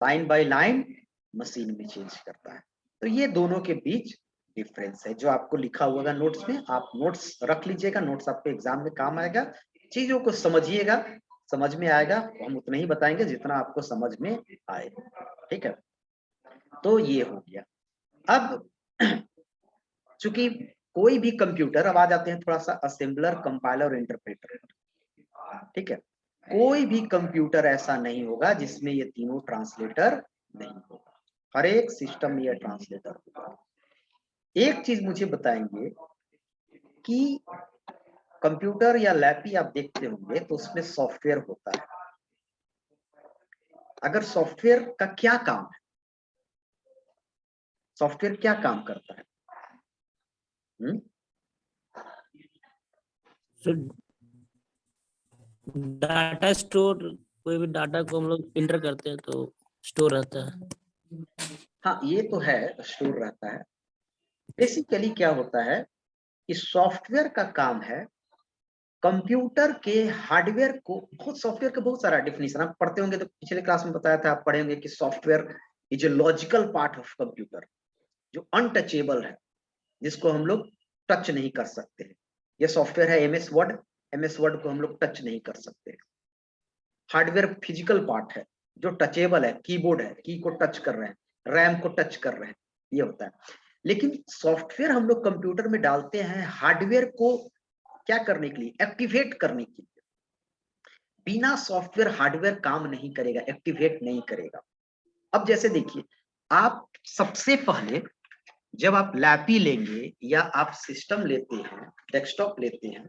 Line by line machine में change करता है। तो ये दोनों के बीच डिफरेंस है जो आपको लिखा हुआ नोट्स में, आप नोट्स रख लीजिएगा, नोट्स आपके एग्जाम में काम आएगा। चीजों को समझिएगा, समझ में आएगा, हम उतना ही बताएंगे जितना आपको समझ में आए। ठीक है, तो ये हो गया। अब चूंकि कोई भी कंप्यूटर, अब आ जाते हैं थोड़ा सा असेंबलर, कंपाइलर और इंटरप्रेटर। ठीक है, कोई भी कंप्यूटर ऐसा नहीं होगा जिसमें ये तीनों ट्रांसलेटर नहीं होगा, हर एक सिस्टम में ये ट्रांसलेटर होगा। एक चीज मुझे बताएंगे कि कंप्यूटर या लैपी आप देखते होंगे तो उसमें सॉफ्टवेयर होता है। अगर सॉफ्टवेयर का क्या काम है, सॉफ्टवेयर क्या काम करता है? डाटा स्टोर, कोई भी डाटा को हम लोग इंटर करते हैं तो स्टोर रहता है। हाँ, ये तो है, स्टोर रहता है। बेसिकली क्या होता है कि सॉफ्टवेयर का काम है कंप्यूटर के हार्डवेयर को, बहुत सॉफ्टवेयर का बहुत सारा डिफिनेशन आप पढ़ते होंगे, तो पिछले क्लास में बताया था, आप पढ़े होंगे कि software is a logical part of computer, जो अनटचेबल है, जिसको हम लोग टच नहीं कर सकते। ये सॉफ्टवेयर है एमएस वर्ड, एमएस वर्ड को हम लोग टच नहीं कर सकते। हार्डवेयर फिजिकल पार्ट है जो टचेबल है, कीबोर्ड है, की को टच कर रहे हैं, रैम को टच कर रहे हैं, ये होता है। लेकिन सॉफ्टवेयर हम लोग कंप्यूटर में डालते हैं हार्डवेयर को क्या करने के लिए, एक्टिवेट करने के लिए। बिना सॉफ्टवेयर हार्डवेयर काम नहीं करेगा, एक्टिवेट नहीं करेगा। अब जैसे देखिए, आप सबसे पहले जब आप लैपी लेंगे या आप सिस्टम लेते हैं, डेस्कटॉप लेते हैं,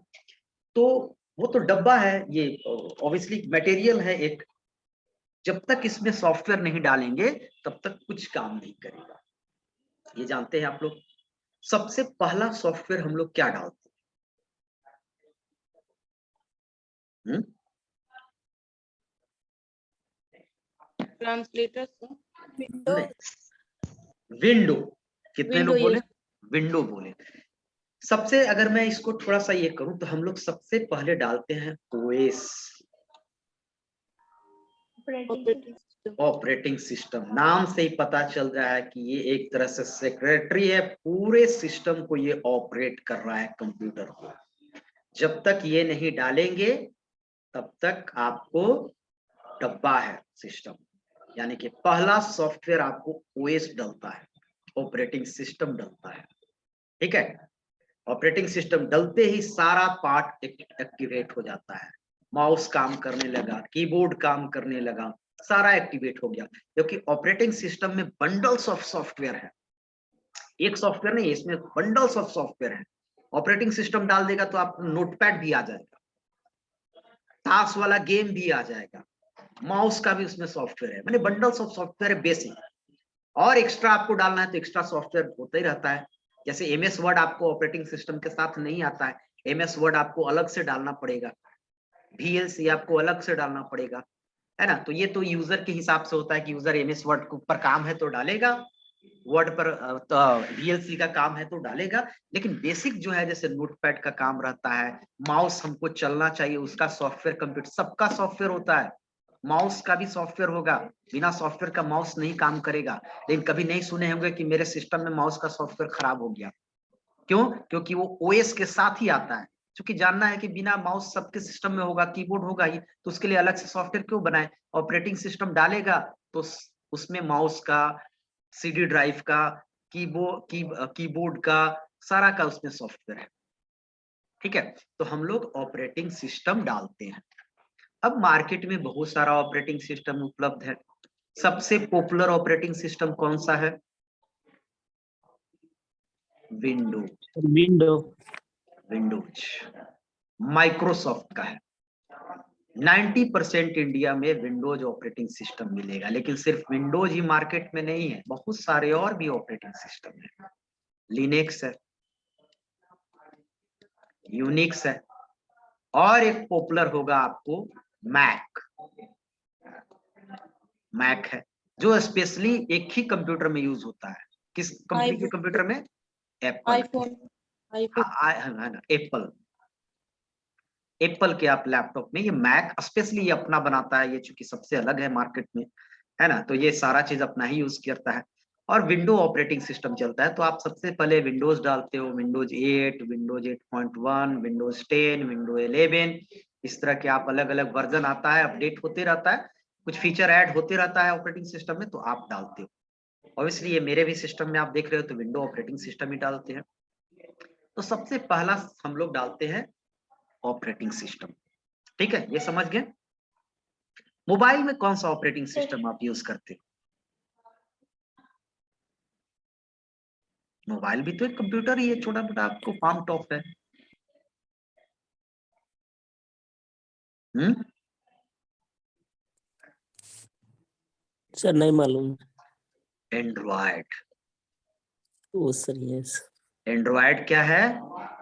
तो वो तो डब्बा है, ये ऑब्वियसली मटेरियल है एक। जब तक इसमें सॉफ्टवेयर नहीं डालेंगे तब तक कुछ काम नहीं करेगा, ये जानते हैं आप लोग। सबसे पहला सॉफ्टवेयर हम लोग क्या डालते हैं? Translator, window. कितने लोग बोले? ये विंडो बोले। सबसे, अगर मैं इसको थोड़ा सा ये करूं तो हम लोग सबसे पहले डालते हैं ओएस, ऑपरेटिंग सिस्टम। नाम से ही पता चल रहा है कि ये एक तरह से सेक्रेटरी है, पूरे सिस्टम को ये ऑपरेट कर रहा है, कंप्यूटर को। जब तक ये नहीं डालेंगे तब तक आपको डब्बा है सिस्टम। यानी कि पहला सॉफ्टवेयर आपको ओएस डलता है, ऑपरेटिंग सिस्टम डलता है। ठीक है, ऑपरेटिंग सिस्टम डलते ही सारा पार्ट एक्टिवेट हो जाता है। माउस काम करने लगा, कीबोर्ड काम करने लगा, सारा एक्टिवेट हो गया, क्योंकि ऑपरेटिंग सिस्टम में बंडल्स ऑफ सॉफ्टवेयर है। एक सॉफ्टवेयर नहीं, इसमें बंडल्स ऑफ सॉफ्टवेयर है। ऑपरेटिंग सिस्टम डाल देगा तो आप नोटपैड भी आ जाएगा, ताश वाला गेम भी आ जाएगा, माउस का भी उसमें सॉफ्टवेयर है, माने बंडल्स ऑफ सॉफ्टवेयर है बेसिक। और एक्स्ट्रा आपको डालना है तो एक्स्ट्रा सॉफ्टवेयर होता ही रहता है। जैसे एमएस वर्ड आपको ऑपरेटिंग सिस्टम के साथ नहीं आता है, एमएस वर्ड आपको अलग से डालना पड़ेगा, वीएलसी आपको अलग से डालना पड़ेगा, है ना। तो ये तो यूजर के हिसाब से होता है कि यूजर एमएस वर्ड के ऊपर काम है तो डालेगा, वर्ड पर वीएलसी का काम है तो डालेगा। लेकिन बेसिक जो है, जैसे नोटपैड का काम रहता है, माउस हमको चलना चाहिए, उसका सॉफ्टवेयर, कंप्यूटर सबका सॉफ्टवेयर होता है, माउस का भी सॉफ्टवेयर होगा। बिना सॉफ्टवेयर का माउस नहीं काम करेगा। लेकिन कभी नहीं सुने होंगे कि मेरे सिस्टम में माउस का सॉफ्टवेयर खराब हो गया। क्यों? क्योंकि वो ओएस के साथ ही आता है। क्योंकि जानना है कि बिना माउस सबके सिस्टम में होगा, कीबोर्ड होगा ही, तो उसके लिए अलग से सॉफ्टवेयर क्यों बनाए। ऑपरेटिंग सिस्टम डालेगा तो उसमें माउस का, सीडी ड्राइव का, कीबोर्ड का, सारा का उसमें सॉफ्टवेयर है। ठीक है, तो हम लोग ऑपरेटिंग सिस्टम डालते हैं। अब मार्केट में बहुत सारा ऑपरेटिंग सिस्टम उपलब्ध है। सबसे पॉपुलर ऑपरेटिंग सिस्टम कौन सा है? विंडोज माइक्रोसॉफ्ट का है। 90% इंडिया में विंडोज ऑपरेटिंग सिस्टम मिलेगा। लेकिन सिर्फ विंडोज ही मार्केट में नहीं है, बहुत सारे और भी ऑपरेटिंग सिस्टम है। लिनक्स है, यूनिक्स है, और एक पॉपुलर होगा आपको मैक है, जो स्पेशली एक ही कंप्यूटर में यूज होता है। किस कंपनी के कंप्यूटर में? एप्पल, एप्पल के आप लैपटॉप में ये मैक स्पेशली अपना बनाता है। ये चूंकि सबसे अलग है मार्केट में, है ना। तो ये सारा चीज अपना ही यूज करता है। और विंडो ऑपरेटिंग सिस्टम चलता है, तो आप सबसे पहले विंडोज डालते हो, विंडोज 8, विंडोज 8.1, विंडोज 10, विंडोज 11, इस तरह के आप अलग अलग वर्जन आता है, अपडेट होते रहता है, कुछ फीचर ऐड होते रहता है ऑपरेटिंग सिस्टम में, तो आप डालते हो। ऑब्वियसली ये मेरे भी सिस्टम में आप देख रहे हो तो विंडो ऑपरेटिंग सिस्टम ही डालते हैं। तो सबसे पहला हम लोग डालते हैं ऑपरेटिंग सिस्टम। ठीक है, ये समझ गए। मोबाइल में कौन सा ऑपरेटिंग सिस्टम आप यूज करते हो? मोबाइल भी तो एक कंप्यूटर ही है, छोटा मोटा आपको फार्म टॉप है। सर नहीं मालूम। एंड्रॉयड। ओ सर यस। एंड्रॉयड क्या है?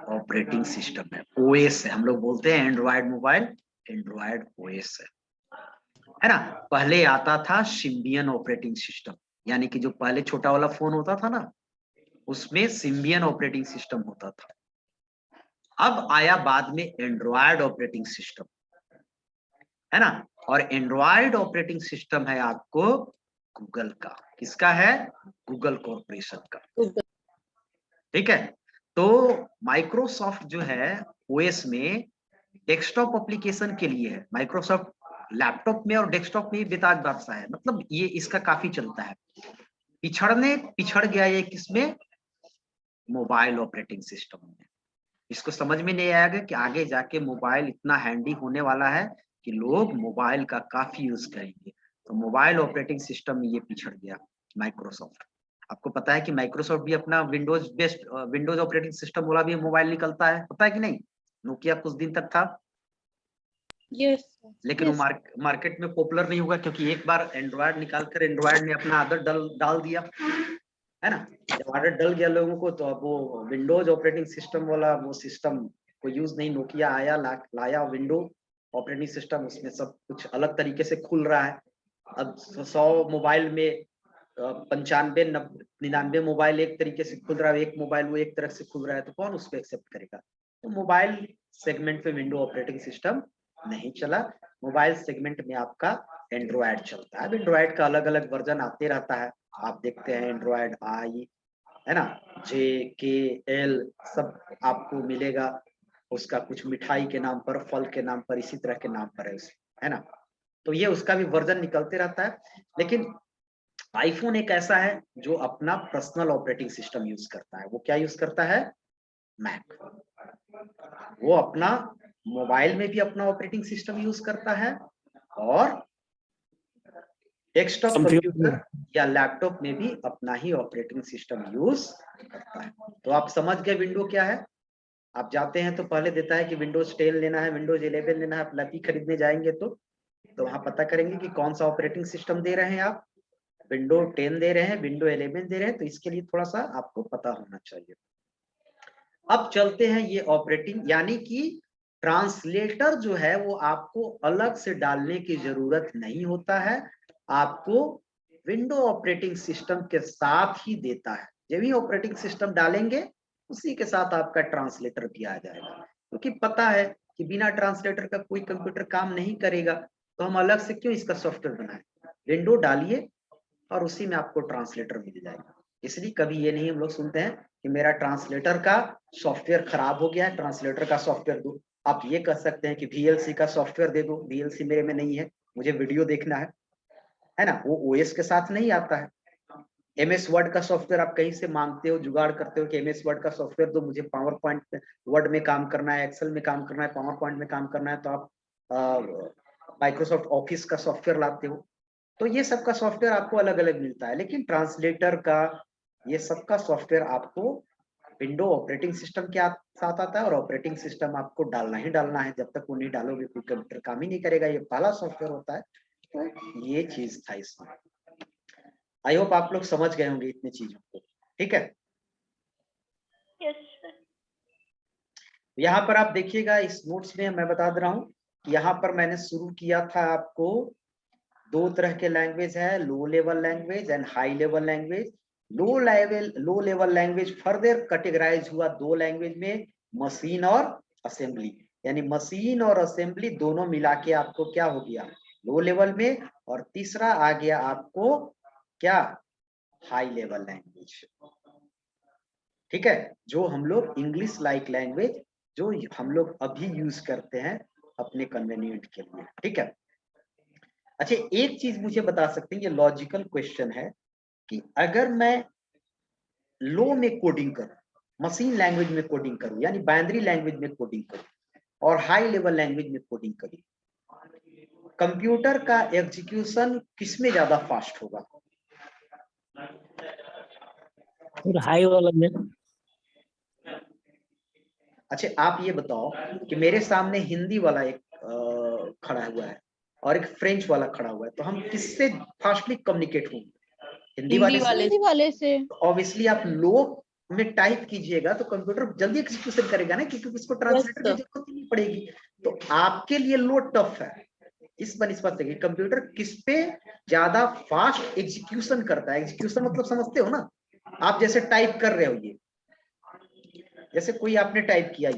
ऑपरेटिंग सिस्टम है, ओएस है। हम लोग बोलते हैं एंड्रॉयड मोबाइल, एंड्रॉयड ओएस है ना। पहले आता था सिम्बियन ऑपरेटिंग सिस्टम, यानी कि जो पहले छोटा वाला फोन होता था ना, उसमें सिम्बियन ऑपरेटिंग सिस्टम होता था। अब आया बाद में एंड्रॉयड ऑपरेटिंग सिस्टम, है ना। और एंड्रॉयड ऑपरेटिंग सिस्टम है आपको गूगल का। किसका है? गूगल कॉर्पोरेशन का। ठीक है। तो माइक्रोसॉफ्ट जो है ओएस में डेस्कटॉप एप्लीकेशन के लिए है। माइक्रोसॉफ्ट लैपटॉप में और डेस्कटॉप में बेताज बादशाह है, मतलब ये इसका काफी चलता है। पिछड़ गया ये किसमें? मोबाइल ऑपरेटिंग सिस्टम में। इसको समझ में नहीं आएगा कि आगे जाके मोबाइल इतना हैंडी होने वाला है कि लोग मोबाइल का काफी यूज करेंगे। तो मोबाइल ऑपरेटिंग सिस्टम में ये पिछड़ गया माइक्रोसॉफ्ट। आपको पता है कि माइक्रोसॉफ्ट भी अपना Windows based Windows operating system वाला भी मोबाइल निकलता है, पता है कि नहीं? नोकिया कुछ दिन तक था, यस लेकिन वो मार्केट में पॉपुलर नहीं हुआ, क्योंकि एक बार एंड्रॉयड निकालकर एंड्रॉयड ने अपना आदत डाल दिया, है ना। जब आदत डल गया लोगों को, तो अब वो विंडोज ऑपरेटिंग सिस्टम वाला वो सिस्टम को यूज नहीं। नोकिया आया लाया विंडो ऑपरेटिंग सिस्टम, उसमें सब कुछ अलग तरीके से खुल रहा है। अब 100 मोबाइल में 95 99 मोबाइल एक तरीके से खुल रहा है, एक मोबाइल वो एक तरह से खुल रहा है, तो कौन उसको एक्सेप्ट करेगा? तो मोबाइल सेगमेंट में विंडो ऑपरेटिंग सिस्टम नहीं चला। मोबाइल सेगमेंट में आपका एंड्रॉयड चलता है। एंड्रॉयड का अलग अलग वर्जन आते रहता है, आप देखते हैं एंड्रॉयड आई, है ना, JKL सब आपको मिलेगा। उसका कुछ मिठाई के नाम पर, फल के नाम पर, इसी तरह के नाम पर है ना। तो ये उसका भी वर्जन निकलते रहता है। लेकिन आईफोन एक ऐसा है जो अपना पर्सनल ऑपरेटिंग सिस्टम यूज करता है। वो क्या यूज करता है? मैक। वो अपना मोबाइल में भी अपना ऑपरेटिंग सिस्टम यूज करता है, और डेस्कटॉप कंप्यूटर या लैपटॉप में भी अपना ही ऑपरेटिंग सिस्टम यूज करता है। तो आप समझ गए विंडो क्या है। आप जाते हैं तो पहले देता है कि विंडोज 10 लेना है, विंडोज 11 लेना है। आप लैपी खरीदने जाएंगे तो वहां पता करेंगे कि कौन सा ऑपरेटिंग सिस्टम दे रहे हैं आप। विंडो 10 दे रहे हैं, विंडो 11 दे रहे हैं, तो इसके लिए थोड़ा सा आपको पता होना चाहिए। अब चलते हैं ये ऑपरेटिंग, यानी कि ट्रांसलेटर जो है वो आपको अलग से डालने की जरूरत नहीं होता है, आपको विंडो ऑपरेटिंग सिस्टम के साथ ही देता है। जब भी ऑपरेटिंग सिस्टम डालेंगे उसी के साथ आपका ट्रांसलेटर भी आ जाएगा, क्योंकि पता है कि बिना ट्रांसलेटर का कोई कंप्यूटर काम नहीं करेगा, तो हम अलग से क्यों इसका सॉफ्टवेयर बनाएं। विंडो डालिए और उसी में आपको ट्रांसलेटर मिल जाएगा। इसलिए कभी ये नहीं हम लोग सुनते हैं कि मेरा ट्रांसलेटर का सॉफ्टवेयर खराब हो गया है, ट्रांसलेटर का सॉफ्टवेयर दो। आप ये कह सकते हैं कि VLC का सॉफ्टवेयर दे दो, VLC मेरे में नहीं है, मुझे वीडियो देखना है ना, वो OS के साथ नहीं आता है। MS वर्ड का सॉफ्टवेयर आप कहीं से मांगते हो, जुगाड़ करते हो कि MS वर्ड का सॉफ्टवेयर दो, मुझे पावर पॉइंट वर्ड में काम करना है, एक्सेल में काम करना है, पावर पॉइंट में काम करना है, तो आप माइक्रोसॉफ्ट ऑफिस का सॉफ्टवेयर लाते हो। तो ये सबका सॉफ्टवेयर आपको अलग अलग मिलता है, लेकिन ट्रांसलेटर का ये सबका सॉफ्टवेयर आपको विंडो ऑपरेटिंग सिस्टम के साथ आता है, और ऑपरेटिंग सिस्टम आपको डालना ही डालना है। जब तक वो नहीं डालोगे कोई कंप्यूटर काम ही नहीं करेगा, ये पहला सॉफ्टवेयर होता है। तो ये चीज था इसमें। आई होप आप लोग समझ गए होंगे इतनी चीजों को। ठीक है, यस सर। यहाँ पर आप देखिएगा इस नोट्स में मैं बता दे रहा हूँ, यहाँ पर मैंने शुरू किया था आपको दो तरह के लैंग्वेज है, low level language and high level language. Low level language further categorize हुआ दो लैंग्वेज में, मशीन और असेंबली। यानी मशीन और असेंबली दोनों मिला के आपको क्या हो गया? लो लेवल में, और तीसरा आ गया आपको क्या, हाई लेवल लैंग्वेज। ठीक है, जो हम लोग इंग्लिश लाइक लैंग्वेज जो हम लोग अभी यूज करते हैं अपने कन्वीनियंट के लिए। ठीक है, अच्छा एक चीज मुझे बता सकते हैं, ये लॉजिकल क्वेश्चन है कि अगर मैं लो में कोडिंग करूं, मशीन लैंग्वेज में कोडिंग करूं, यानी बाइनरी लैंग्वेज में कोडिंग करूं, और हाई लेवल लैंग्वेज में कोडिंग करूं, कंप्यूटर का एग्जीक्यूशन किसमें ज्यादा फास्ट होगा? फिर हाई वाला में। अच्छा आप ये बताओ कि मेरे सामने हिंदी वाला एक खड़ा हुआ है और एक फ्रेंच वाला खड़ा हुआ है, तो हम किससे फास्टली कम्युनिकेट होंगे? हिंदी वाले से। ऑब्वियसली आप लो में टाइप कीजिएगा तो कंप्यूटर जल्दी एग्जीक्यूशन करेगा ना, क्योंकि उसको ट्रांसलेटर की जरूरत ही नहीं पड़ेगी। तो आपके लिए लो टफ है इस बनिस्बत से कि कंप्यूटर किस पे ज्यादा फास्ट एग्जीक्यूशन करता है। एग्जीक्यूशन मतलब समझते हो ना, आप जैसे टाइप कर रहे हो, ये जैसे कोई आपने टाइप किया,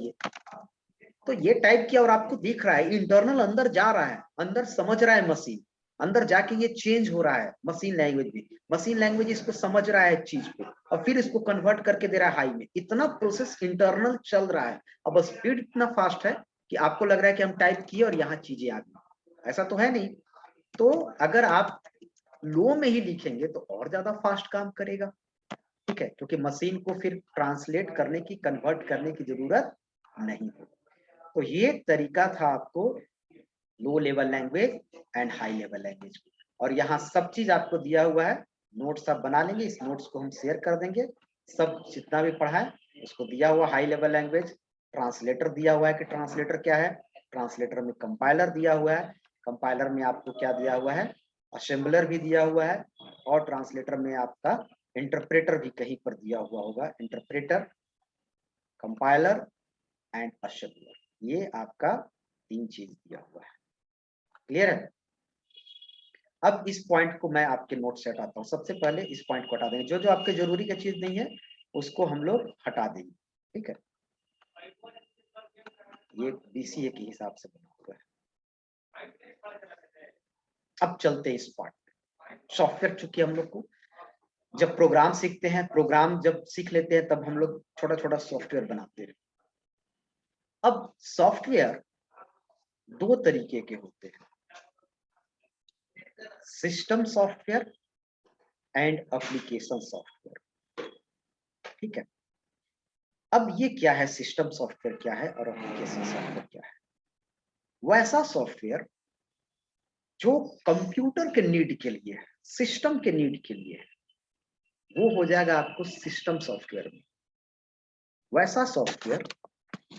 तो ये टाइप किया और आपको दिख रहा है इंटरनल अंदर जा रहा है, अंदर समझ रहा है मशीन, अंदर जाके ये चेंज हो रहा है मशीन लैंग्वेज में, मशीन लैंग्वेज इसको समझ रहा है चीज को और फिर इसको कन्वर्ट करके दे रहा है हाई में। इतना प्रोसेस इंटरनल चल रहा है। अब स्पीड इतना फास्ट है कि आपको लग रहा है कि हम टाइप किए और यहाँ चीजें आ गई, ऐसा तो है नहीं। तो अगर आप लो में ही लिखेंगे तो और ज्यादा फास्ट काम करेगा। ठीक है, क्योंकि मशीन को फिर ट्रांसलेट करने की, कन्वर्ट करने की जरूरत नहीं है। तो ये तरीका था आपको लो level language and high level language. और यहाँ सब चीज आपको दिया हुआ है, नोट्स आप बना लेंगे, इस नोट्स को हम शेयर कर देंगे। सब जितना भी पढ़ा है उसको दिया हुआ हाई लेवल लैंग्वेज, ट्रांसलेटर दिया हुआ है कि ट्रांसलेटर क्या है, ट्रांसलेटर में कंपाइलर दिया हुआ है, कंपाइलर में आपको क्या दिया हुआ है, असेंबलर भी दिया हुआ है, और ट्रांसलेटर में आपका इंटरप्रेटर भी कहीं पर दिया हुआ होगा, इंटरप्रेटर, कंपाइलर एंड असेंबलर, ये आपका 3 चीज दिया हुआ है। क्लियर है? अब इस पॉइंट को मैं आपके नोट से हटाता हूं। सबसे पहले इस पॉइंट को हटा देंगे, जो जो आपके जरूरी का चीज नहीं है उसको हम लोग हटा देंगे। ठीक है, ये बीसीए के हिसाब से बना हुआ है। अब चलते हैं इस पार्ट में। सॉफ्टवेयर, चूंकि हम लोग को जब प्रोग्राम सीखते हैं, प्रोग्राम जब सीख लेते हैं तब हम लोग छोटा छोटा सॉफ्टवेयर बनाते हैं। अब सॉफ्टवेयर 2 तरीके के होते हैं, system software and application software. ठीक है, अब ये क्या है, सिस्टम सॉफ्टवेयर क्या है और एप्लीकेशन सॉफ्टवेयर क्या है? वैसा सॉफ्टवेयर जो कंप्यूटर के नीड के लिए है, सिस्टम के नीड के लिए है, वो हो जाएगा आपको सिस्टम सॉफ्टवेयर में। वैसा सॉफ्टवेयर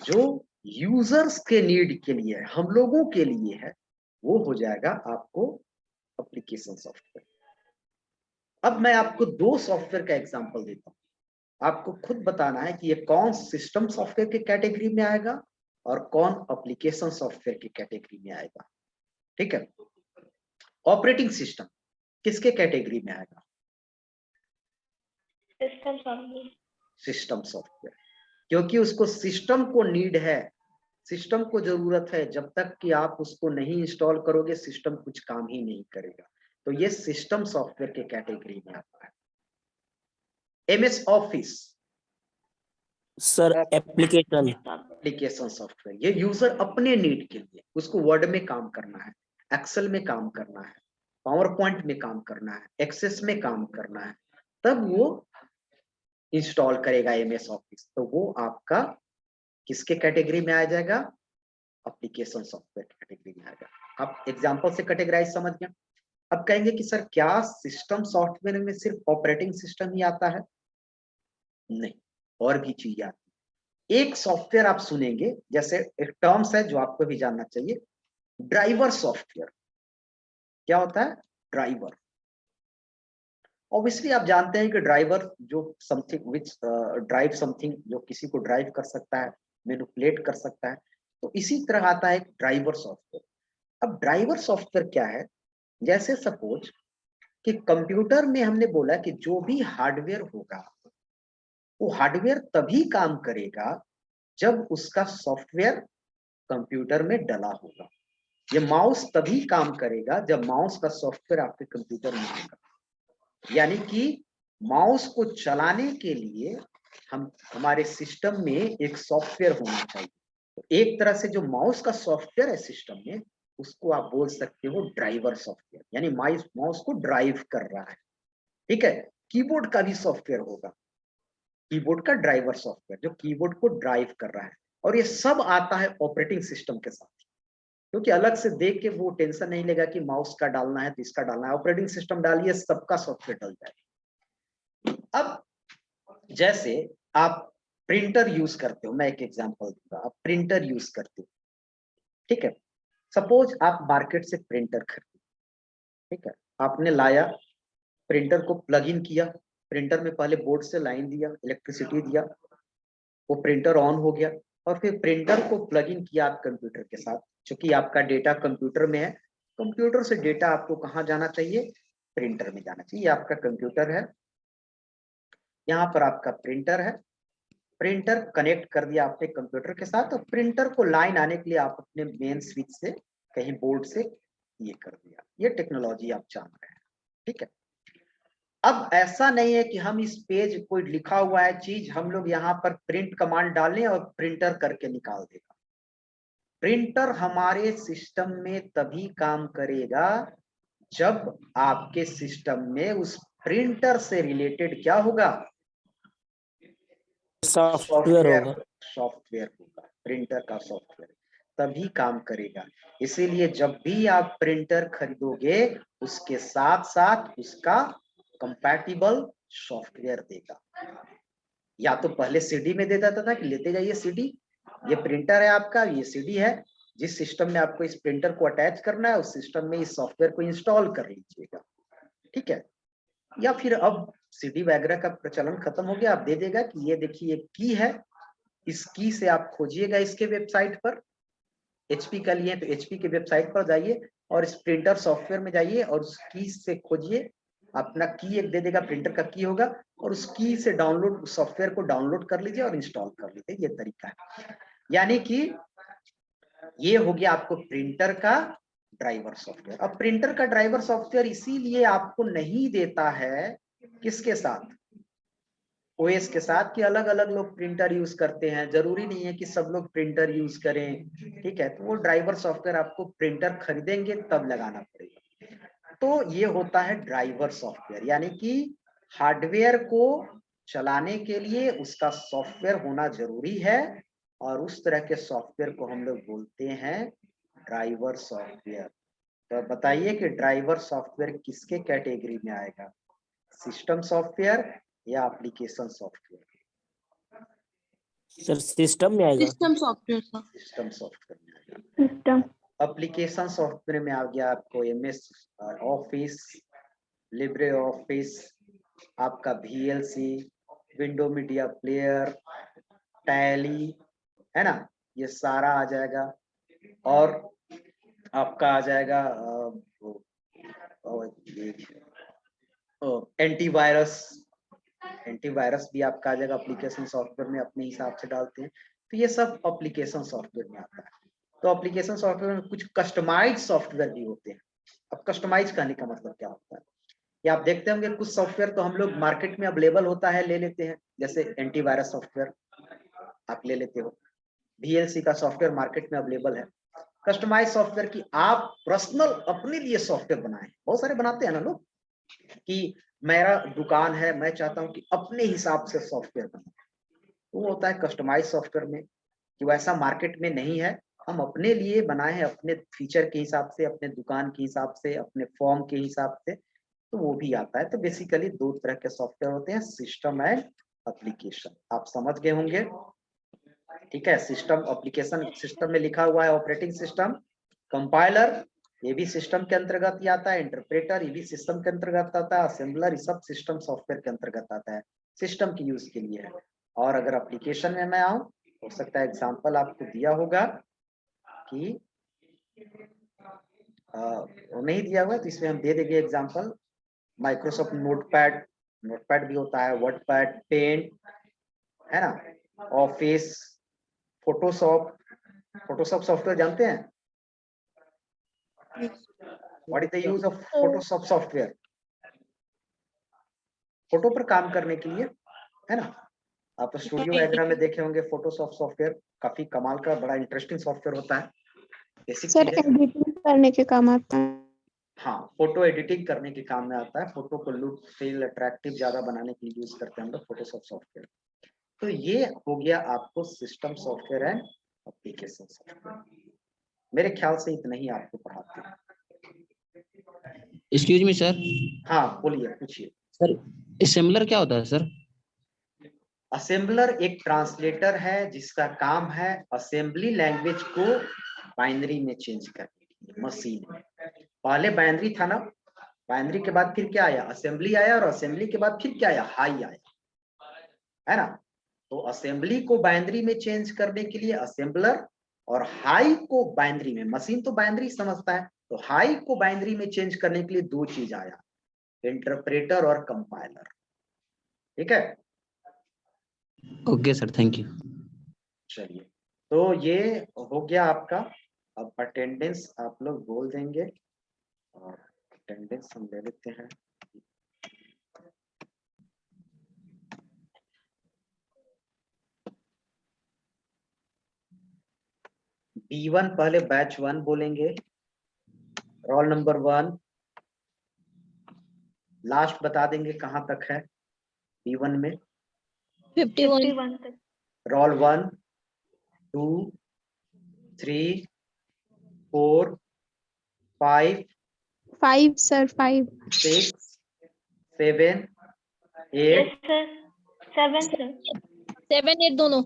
जो यूजर्स के नीड के लिए है, हम लोगों के लिए है, वो हो जाएगा आपको एप्लीकेशन सॉफ्टवेयर। अब मैं आपको 2 सॉफ्टवेयर का एग्जांपल देता हूं, आपको खुद बताना है कि ये कौन सिस्टम सॉफ्टवेयर के कैटेगरी में आएगा और कौन एप्लीकेशन सॉफ्टवेयर की कैटेगरी में आएगा। ठीक है, ऑपरेटिंग सिस्टम किसके कैटेगरी में आएगा? सिस्टम सॉफ्टवेयर, क्योंकि उसको सिस्टम को नीड है, सिस्टम को जरूरत है। जब तक कि आप उसको नहीं इंस्टॉल करोगे सिस्टम कुछ काम ही नहीं करेगा। तो ये सिस्टम सॉफ्टवेयर के कैटेगरी में आता है। MS office sir application. Application software, ये यूजर अपने नीड के लिए, उसको वर्ड में काम करना है, एक्सेल में काम करना है, पावर पॉइंट में काम करना है, एक्सेस में काम करना है, तब वो इंस्टॉल करेगा एमएस ऑफिस। तो वो आपका किसके कैटेगरी में आ जाएगा? एप्लीकेशन सॉफ्टवेयर कैटेगरी में आएगा। आप एग्जांपल से कैटेगराइज समझ गए। अब कहेंगे कि सर क्या सिस्टम सॉफ्टवेयर में सिर्फ ऑपरेटिंग सिस्टम ही आता है? नहीं, और भी चीजें आती है। एक सॉफ्टवेयर आप सुनेंगे, जैसे एक टर्म्स है जो आपको भी जानना चाहिए, ड्राइवर सॉफ्टवेयर। क्या होता है? ड्राइवर। ऑब्वियसली आप जानते हैं कि ड्राइवर जो समथिंग विच ड्राइव समथिंग, जो किसी को ड्राइव कर सकता है, मैनिपुलेट कर सकता है, तो इसी तरह आता है एक ड्राइवर सॉफ्टवेयर। अब ड्राइवर सॉफ्टवेयर क्या है? जैसे सपोज कि कंप्यूटर में हमने बोला कि जो भी हार्डवेयर होगा वो हार्डवेयर तभी काम करेगा जब उसका सॉफ्टवेयर कंप्यूटर में डला होगा। ये माउस तभी काम करेगा जब माउस का सॉफ्टवेयर आपके कंप्यूटर में होगा। यानी कि माउस को चलाने के लिए हमारे सिस्टम में एक सॉफ्टवेयर होना चाहिए। तो एक तरह से जो माउस का सॉफ्टवेयर है सिस्टम में, उसको आप बोल सकते हो ड्राइवर सॉफ्टवेयर, यानी माउस को ड्राइव कर रहा है। ठीक है, कीबोर्ड का भी सॉफ्टवेयर होगा, कीबोर्ड का ड्राइवर सॉफ्टवेयर जो कीबोर्ड को ड्राइव कर रहा है, और ये सब आता है ऑपरेटिंग सिस्टम के साथ, क्योंकि अलग से देख के वो टेंशन नहीं लेगा कि माउस का डालना है तो इसका डालना है, ऑपरेटिंग सिस्टम डालिए सबका सॉफ्टवेयर डल जाएगा। अब जैसे आप प्रिंटर यूज करते हो, मैं एक एग्जांपल दूंगा, आप प्रिंटर यूज करते हो, ठीक है, सपोज आप मार्केट से प्रिंटर खरीदे, ठीक है, आपने लाया, प्रिंटर को प्लग इन किया, प्रिंटर में पहले बोर्ड से लाइन दिया, इलेक्ट्रिसिटी दिया, वो प्रिंटर ऑन हो गया, और फिर प्रिंटर को प्लग इन किया आप कंप्यूटर के साथ, क्योंकि आपका डेटा कंप्यूटर में है, कंप्यूटर से डेटा आपको कहाँ जाना चाहिए, प्रिंटर में जाना चाहिए। आपका कंप्यूटर है, यहाँ पर आपका प्रिंटर है, प्रिंटर कनेक्ट कर दिया आपने कंप्यूटर के साथ, और प्रिंटर को लाइन आने के लिए आप अपने मेन स्विच से कहीं बोर्ड से ये कर दिया, ये टेक्नोलॉजी आप जान रहे हैं, ठीक है। अब ऐसा नहीं है कि हम इस पेज कोई लिखा हुआ है चीज हम लोग यहाँ पर प्रिंट कमांड डालें और प्रिंटर करके निकाल देगा। प्रिंटर हमारे सिस्टम में तभी काम करेगा जब आपके सिस्टम में उस प्रिंटर से रिलेटेड क्या होगा, सॉफ्टवेयर होगा। सॉफ्टवेयर होगा, प्रिंटर का सॉफ्टवेयर तभी काम करेगा। इसीलिए जब भी आप प्रिंटर खरीदोगे उसके साथ साथ उसका कंपैटिबल सॉफ्टवेयर देगा। या तो पहले सीडी में दे देता था कि लेते जाइए सीडी, ये प्रिंटर है आपका, ये सीडी है, जिस सिस्टम में आपको इस प्रिंटर को अटैच करना है उस सिस्टम में इस सॉफ्टवेयर को इंस्टॉल कर लीजिएगा, ठीक है। या फिर अब सीडी वगैरह का प्रचलन खत्म हो गया, आप दे देगा कि ये देखिए की है, इस की से आप खोजिएगा इसके वेबसाइट पर, एचपी का लिए तो एचपी के वेबसाइट पर जाइए और इस प्रिंटर सॉफ्टवेयर में जाइए और उस की से खोजिए, अपना की एक दे देगा, प्रिंटर का की होगा, और उस की से डाउनलोड सॉफ्टवेयर को डाउनलोड कर लीजिए और इंस्टॉल कर लीजिए, ये तरीका है। यानी कि ये हो गया आपको प्रिंटर का ड्राइवर सॉफ्टवेयर। अब प्रिंटर का ड्राइवर सॉफ्टवेयर इसीलिए आपको नहीं देता है किसके साथ, ओएस के साथ, कि अलग अलग लोग प्रिंटर यूज करते हैं, जरूरी नहीं है कि सब लोग प्रिंटर यूज करें, ठीक है। तो वो ड्राइवर सॉफ्टवेयर आपको प्रिंटर खरीदेंगे तब लगाना पड़ेगा। तो ये होता है ड्राइवर सॉफ्टवेयर, यानी कि हार्डवेयर को चलाने के लिए उसका सॉफ्टवेयर होना जरूरी है, और उस तरह के सॉफ्टवेयर को हम लोग बोलते हैं ड्राइवर सॉफ्टवेयर। तो बताइए कि ड्राइवर सॉफ्टवेयर किसके कैटेगरी में आएगा, सिस्टम सॉफ्टवेयर या एप्लीकेशन सॉफ्टवेयर? सर सिस्टम में आएगा। सिस्टम सॉफ्टवेयर था। सिस्टम सॉफ्टवेयर में आएगा। सिस्टम एप्लीकेशन सॉफ्टवेयर में आ गया आपको एमएस ऑफिस, लिब्रे ऑफिस, आपका VLC, window media player, tally, है ना, ये सारा आ जाएगा। और आपका आ जाएगा एंटीवायरस, एंटीवायरस भी आपका आ जाएगा एप्लीकेशन सॉफ्टवेयर में, अपने हिसाब से डालते हैं। तो ये सब एप्लीकेशन सॉफ्टवेयर में आता है। तो एप्लीकेशन सॉफ्टवेयर में कुछ कस्टमाइज सॉफ्टवेयर भी होते हैं। अब कस्टमाइज करने का मतलब क्या होता है, या आप देखते होंगे कुछ सॉफ्टवेयर तो हम लोग मार्केट में अवेलेबल होता है ले लेते हैं, जैसे एंटीवायरस सॉफ्टवेयर आप ले लेते हो, VLC का सॉफ्टवेयर मार्केट में अवेलेबल है। कस्टमाइज सॉफ्टवेयर की आप पर्सनल अपने लिए सॉफ्टवेयर बनाए, बहुत सारे बनाते हैं ना लोग, कि मेरा दुकान है, मैं चाहता हूं कि अपने हिसाब से सॉफ्टवेयर बने, तो वो होता है कस्टमाइज सॉफ्टवेयर में, कि वैसा मार्केट में नहीं है, हम अपने लिए बनाए हैं, अपने फीचर के हिसाब से, अपने दुकान के हिसाब से, अपने फॉर्म के हिसाब से, तो वो भी आता है। तो बेसिकली दो तरह के सॉफ्टवेयर होते हैं, सिस्टम एंड एप्लीकेशन, आप समझ गए होंगे, ठीक है। सिस्टम एप्लीकेशन, सिस्टम में लिखा हुआ है ऑपरेटिंग सिस्टम, कंपाइलर ये भी सिस्टम के अंतर्गत ही आता है, इंटरप्रेटर ये भी सिस्टम के अंतर्गत आता है, असेंबलर ये सब सिस्टम सॉफ्टवेयर के अंतर्गत आता है, सिस्टम की यूज के लिए है। और अगर एप्लीकेशन में मैं आऊं, हो सकता है एग्जांपल आपको दिया होगा कि वो नहीं दिया हुआ, तो इसमें हम दे देंगे एग्जांपल। माइक्रोसॉफ्ट नोटपैड, नोटपैड भी होता है, वर्डपैड, पेंट, है ना, ऑफिस, फोटोशॉप, फोटोशॉप सॉफ्टवेयर जानते हैं, what is the use of Photoshop software? Photo पर काम करने के लिए, है ना। आप स्टूडियो वगैरह में देखे होंगे फोटोशॉप सॉफ्टवेयर, काफी कमाल का बड़ा इंटरेस्टिंग सॉफ्टवेयर होता है, बेसिक सर चीज है। एडिटिंग करने के काम आता है। हाँ, फोटो एडिटिंग करने के काम में आता है, फोटो को लुक फील अट्रैक्टिव ज्यादा बनाने के लिए यूज करते हैं हम लोग फोटोशॉप सॉफ्टवेयर। तो ये हो गया आपको system software and application software. मेरे ख्याल से इतना ही आपको पढ़ाते हैं। Excuse me sir. हाँ बोलिए, पूछिए। सर असेंबलर क्या होता है सर? असेंबलर एक ट्रांसलेटर है जिसका काम है असेंबली लैंग्वेज को बाइनरी में चेंज करने के लिए मशीन में। पहले बाइनरी था ना, बाइनरी के बाद फिर क्या आया, असेंबली आया, और असेंबली के बाद फिर क्या आया, हाई आया, है ना। तो असेंबली को बाइनरी में चेंज करने के लिए असेंबलर, और हाई को बाइनरी में, मशीन तो बाइनरी समझता है, तो हाई को बाइनरी में चेंज करने के लिए दो चीज आया, इंटरप्रेटर और कंपाइलर। ठीक है, ओके सर, थैंक यू। चलिए, तो ये हो गया आपका। अब अटेंडेंस आप लोग बोल देंगे, और अटेंडेंस हम ले लेते हैं। B1 पहले बैच 1 बोलेंगे, रोल नंबर 1, लास्ट बता देंगे कहां तक है B1 में। 51 तक। Roll 1, 2, 3, 4, 5, 5 sir 5। 6, 7, 8, Yes sir. 7 sir. 7 8 दोनों.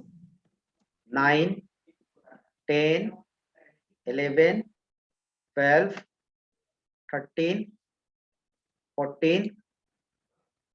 9, 10, 11, 12, 13, 14,